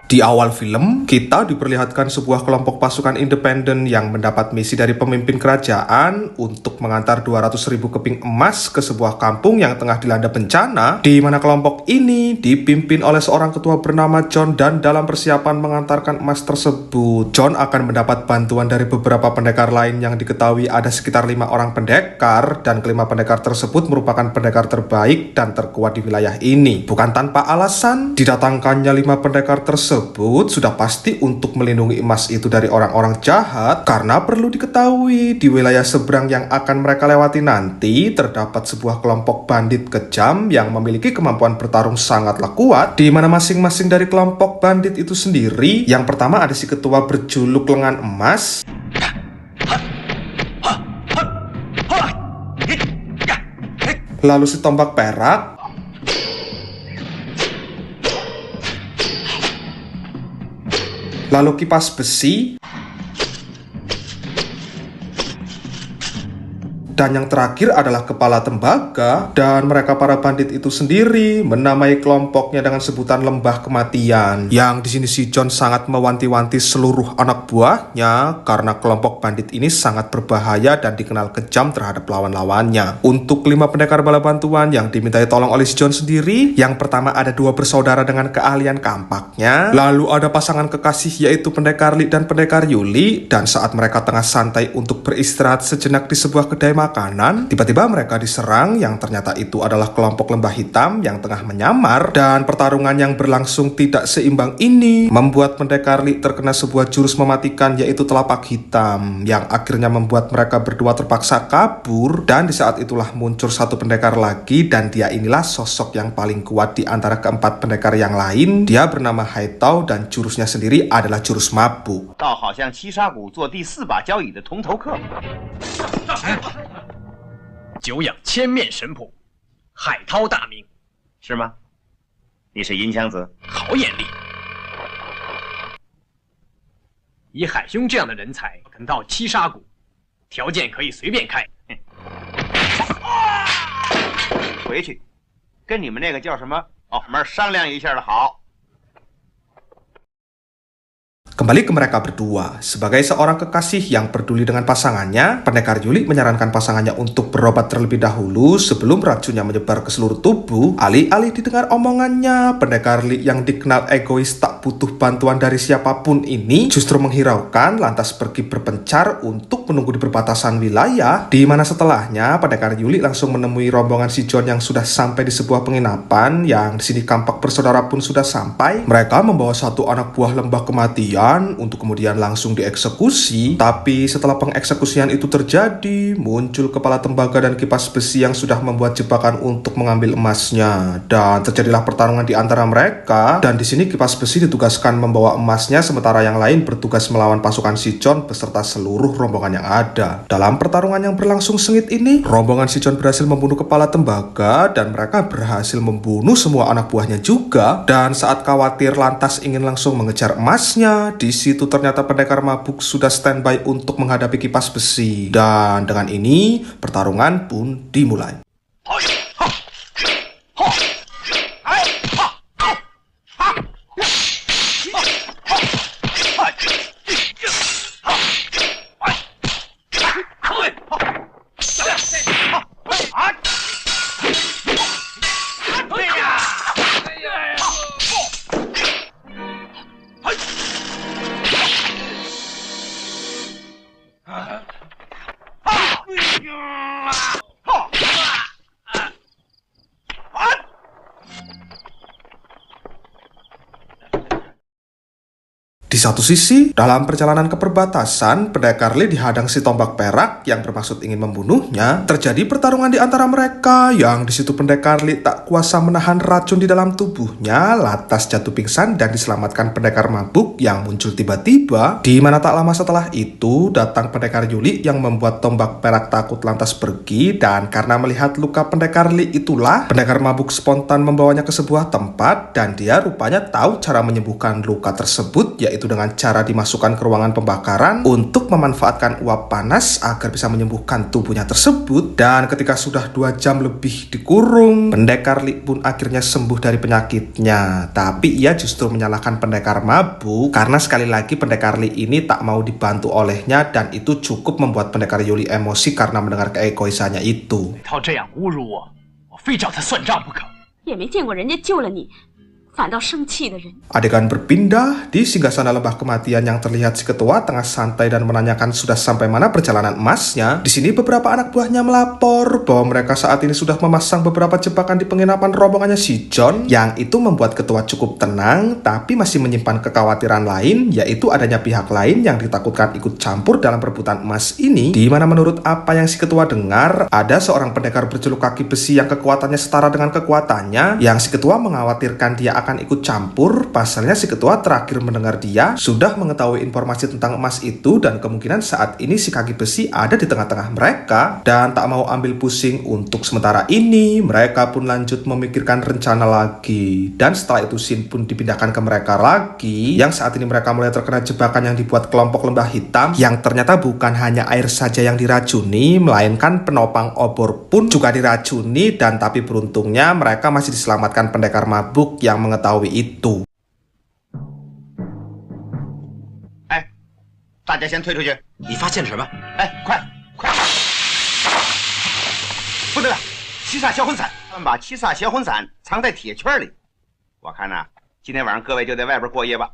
Di awal film, kita diperlihatkan sebuah kelompok pasukan independen yang mendapat misi dari pemimpin kerajaan untuk mengantar 200.000 keping emas ke sebuah kampung yang tengah dilanda bencana, di mana kelompok ini dipimpin oleh seorang ketua bernama John, dan dalam persiapan mengantarkan emas tersebut, John akan mendapat bantuan dari beberapa pendekar lain yang diketahui ada sekitar 5 orang pendekar, dan kelima pendekar tersebut merupakan pendekar terbaik dan terkuat di wilayah ini. Bukan tanpa alasan, didatangkannya 5 pendekar tersebut sudah pasti untuk melindungi emas itu dari orang-orang jahat, karena perlu diketahui di wilayah seberang yang akan mereka lewati nanti terdapat sebuah kelompok bandit kejam yang memiliki kemampuan bertarung sangatlah kuat, di mana masing-masing dari kelompok bandit itu sendiri, yang pertama ada si ketua berjuluk lengan emas, lalu si tombak perak, lalu kipas besi, dan yang terakhir adalah kepala tembaga. Dan mereka para bandit itu sendiri menamai kelompoknya dengan sebutan lembah kematian. Yang di sini si John sangat mewanti-wanti seluruh anak buahnya karena kelompok bandit ini sangat berbahaya dan dikenal kejam terhadap lawan-lawannya. Untuk 5 pendekar bala bantuan yang dimintai tolong oleh si John sendiri, yang pertama ada 2 bersaudara dengan keahlian kampaknya, lalu ada pasangan kekasih yaitu pendekar Lee dan pendekar Yuli. Dan saat mereka tengah santai untuk beristirahat sejenak di sebuah kedai makanan, tiba-tiba mereka diserang yang ternyata itu adalah kelompok lembah hitam yang tengah menyamar. Dan pertarungan yang berlangsung tidak seimbang ini membuat pendekar Lee terkena sebuah jurus mematikan yaitu telapak hitam, yang akhirnya membuat mereka berdua terpaksa kabur. Dan di saat itulah muncul satu pendekar lagi, dan dia inilah sosok yang paling kuat di antara keempat pendekar yang lain. Dia bernama Haitao dan jurusnya sendiri adalah jurus mabuk. 倒好像七杀谷做第4把交椅的铜头客。久仰千面神谱，海涛大名，是吗？你是银枪子？好眼力。以海兄这样的人才，肯到七杀谷，条件可以随便开。回去跟你们那个叫什么老妹儿商量一下的好。 Kembali ke mereka berdua. Sebagai seorang kekasih yang peduli dengan pasangannya, pendekar Yuli menyarankan pasangannya untuk berobat terlebih dahulu sebelum racunnya menyebar ke seluruh tubuh. Alih-alih didengar omongannya, pendekar Lee yang dikenal egois tak butuh bantuan dari siapapun ini justru menghiraukan, lantas pergi berpencar untuk menunggu di perbatasan wilayah, di mana setelahnya pendekar Yuli langsung menemui rombongan si John yang sudah sampai di sebuah penginapan. Yang di sini kampak bersaudara pun sudah sampai. Mereka membawa satu anak buah lembah kematian untuk kemudian langsung dieksekusi. Tapi setelah pengeksekusian itu terjadi, muncul kepala tembaga dan kipas besi yang sudah membuat jebakan untuk mengambil emasnya. Dan terjadilah pertarungan di antara mereka. Dan di sini kipas besi ditugaskan membawa emasnya, sementara yang lain bertugas melawan pasukan si John beserta seluruh rombongan yang ada. Dalam pertarungan yang berlangsung sengit ini, rombongan si John berhasil membunuh kepala tembaga dan mereka berhasil membunuh semua anak buahnya juga. Dan saat khawatir lantas ingin langsung mengejar emasnya, di situ ternyata pendekar mabuk sudah standby untuk menghadapi kipas besi. Dan dengan ini, pertarungan pun dimulai. Di satu sisi, dalam perjalanan ke perbatasan, pendekar Lee dihadang si tombak perak yang bermaksud ingin membunuhnya. Terjadi pertarungan di antara mereka, yang di situ pendekar Lee tak kuasa menahan racun di dalam tubuhnya, lantas jatuh pingsan dan diselamatkan pendekar mabuk yang muncul tiba-tiba. Di mana tak lama setelah itu, datang pendekar Yuli yang membuat tombak perak takut lantas pergi. Dan karena melihat luka pendekar Lee itulah, pendekar mabuk spontan membawanya ke sebuah tempat, dan dia rupanya tahu cara menyembuhkan luka tersebut, yaitu yaitu dengan cara dimasukkan ke ruangan pembakaran untuk memanfaatkan uap panas agar bisa menyembuhkan tubuhnya tersebut. Dan ketika sudah 2 jam lebih dikurung, pendekar Li pun akhirnya sembuh dari penyakitnya. Tapi ia justru menyalahkan pendekar mabuk karena sekali lagi pendekar Li ini tak mau dibantu olehnya, dan itu cukup membuat pendekar Yuli emosi karena mendengar keegoisannya itu. 他这样侮辱我，我非找他算账不可。也没见过人家救了你，反倒生气的人。 Adegan berpindah di singgasana lembah kematian yang terlihat si ketua tengah santai dan menanyakan sudah sampai mana perjalanan emasnya. Di sini beberapa anak buahnya melapor bahwa mereka saat ini sudah memasang beberapa jebakan di penginapan rombongannya si John, yang itu membuat ketua cukup tenang tapi masih menyimpan kekhawatiran lain, yaitu adanya pihak lain yang ditakutkan ikut campur dalam perebutan emas ini, di mana menurut apa yang si ketua dengar, ada seorang pendekar berjuluk kaki besi yang kekuatannya setara dengan kekuatannya, yang si ketua mengkhawatirkan dia akan ikut campur. Pasalnya si ketua terakhir mendengar dia sudah mengetahui informasi tentang emas itu, dan kemungkinan saat ini si kaki besi ada di tengah-tengah mereka. Dan tak mau ambil pusing untuk sementara ini, mereka pun lanjut memikirkan rencana lagi. Dan setelah itu scene pun dipindahkan ke mereka lagi, yang saat ini mereka mulai terkena jebakan yang dibuat kelompok lembah hitam, yang ternyata bukan hanya air saja yang diracuni, melainkan penopang obor pun juga diracuni. Dan tapi beruntungnya mereka masih diselamatkan pendekar mabuk yang mengetahui itu. 哎，大家先退出去！你发现了什么？哎，快快！不对了，七煞销魂伞！他们把七煞销魂伞藏在铁圈里。我看呐，今天晚上各位就在外边过夜吧。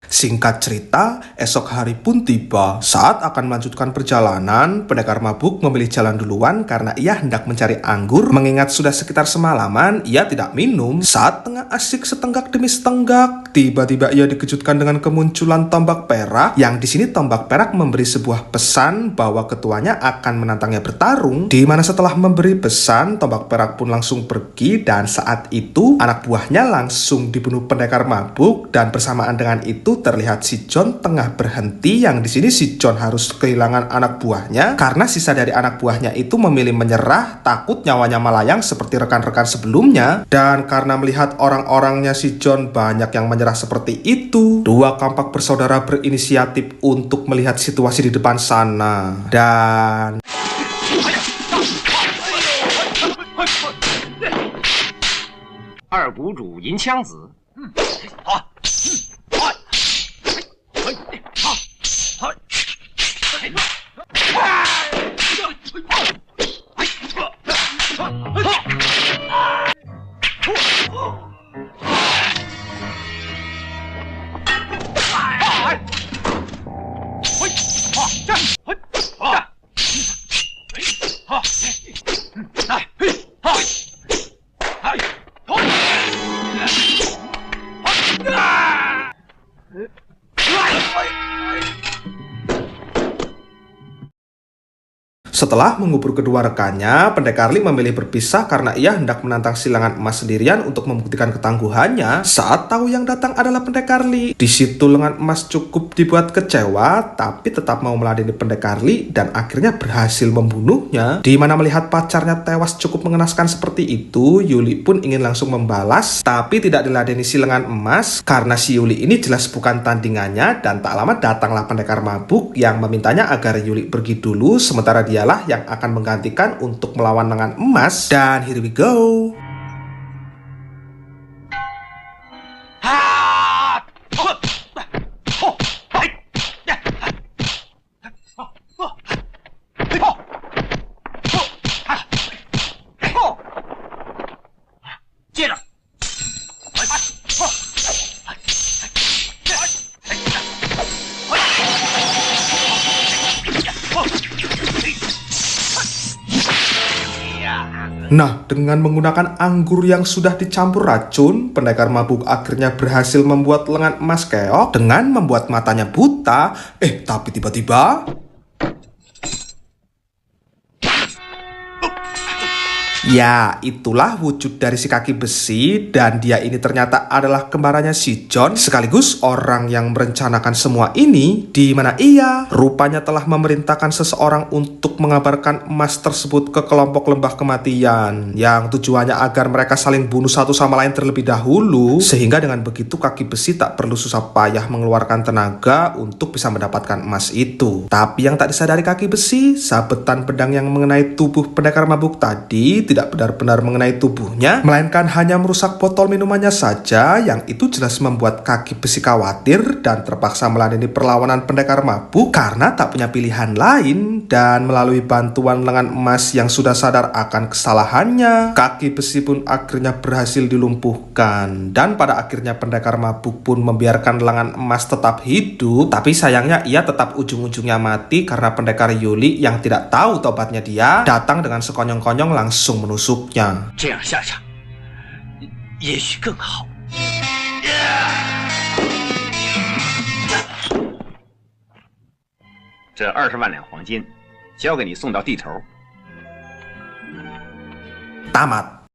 Singkat cerita, esok hari pun tiba. Saat akan melanjutkan perjalanan, pendekar mabuk memilih jalan duluan karena ia hendak mencari anggur, mengingat sudah sekitar semalaman ia tidak minum. Saat tengah asik setenggak demi setenggak, tiba-tiba ia dikejutkan dengan kemunculan tombak perak, yang di sini tombak perak memberi sebuah pesan bahwa ketuanya akan menantangnya bertarung. Di mana setelah memberi pesan, tombak perak pun langsung pergi, dan saat itu anak buahnya langsung dibunuh pendekar mabuk. Dan bersamaan dengan itu terlihat si John tengah berhenti, yang di sini si John harus kehilangan anak buahnya karena sisa dari anak buahnya itu memilih menyerah, takut nyawanya melayang seperti rekan-rekan sebelumnya. Dan karena melihat orang-orangnya si John banyak yang menyerah seperti itu, dua kampak bersaudara berinisiatif untuk melihat situasi di depan sana. Dan 二谷主银枪子，好，setelah mengubur kedua rekannya, pendekar Li memilih berpisah karena ia hendak menantang silangan emas sendirian untuk membuktikan ketangguhannya. Saat tahu yang datang adalah pendekar Li, di situ lengan emas cukup dibuat kecewa, tapi tetap mau meladeni pendekar Li dan akhirnya berhasil membunuhnya. Di mana melihat pacarnya tewas cukup mengenaskan seperti itu, Yuli pun ingin langsung membalas, tapi tidak diladeni si lengan emas karena si Yuli ini jelas bukan tandingannya. Dan tak lama datanglah pendekar mabuk yang memintanya agar Yuli pergi dulu, sementara dia yang akan menggantikan untuk melawan lengan emas. Dan here we go. Nah, dengan menggunakan anggur yang sudah dicampur racun, pendekar mabuk akhirnya berhasil membuat lengan emas keok dengan membuat matanya buta. Tapi tiba-tiba Ya, itulah wujud dari si kaki besi, dan dia ini ternyata adalah kembarannya si John, sekaligus orang yang merencanakan semua ini, di mana ia rupanya telah memerintahkan seseorang untuk mengabarkan emas tersebut ke kelompok lembah kematian, yang tujuannya agar mereka saling bunuh satu sama lain terlebih dahulu, sehingga dengan begitu kaki besi tak perlu susah payah mengeluarkan tenaga untuk bisa mendapatkan emas itu. Tapi yang tak disadari kaki besi, sabetan pedang yang mengenai tubuh pendekar mabuk tadi tidak benar-benar mengenai tubuhnya, melainkan hanya merusak botol minumannya saja, yang itu jelas membuat kaki besi khawatir dan terpaksa meladeni perlawanan pendekar mabuk karena tak punya pilihan lain. Dan melalui bantuan lengan emas yang sudah sadar akan kesalahannya, kaki besi pun akhirnya berhasil dilumpuhkan. Dan pada akhirnya pendekar mabuk pun membiarkan lengan emas tetap hidup, tapi sayangnya ia tetap ujung-ujungnya mati karena pendekar Yuli yang tidak tahu tobatnya dia datang dengan sekonyong-konyong langsung menusuknya. 这样下场，也许更好。这20万两黄金，交给你送到地头。 Tamat.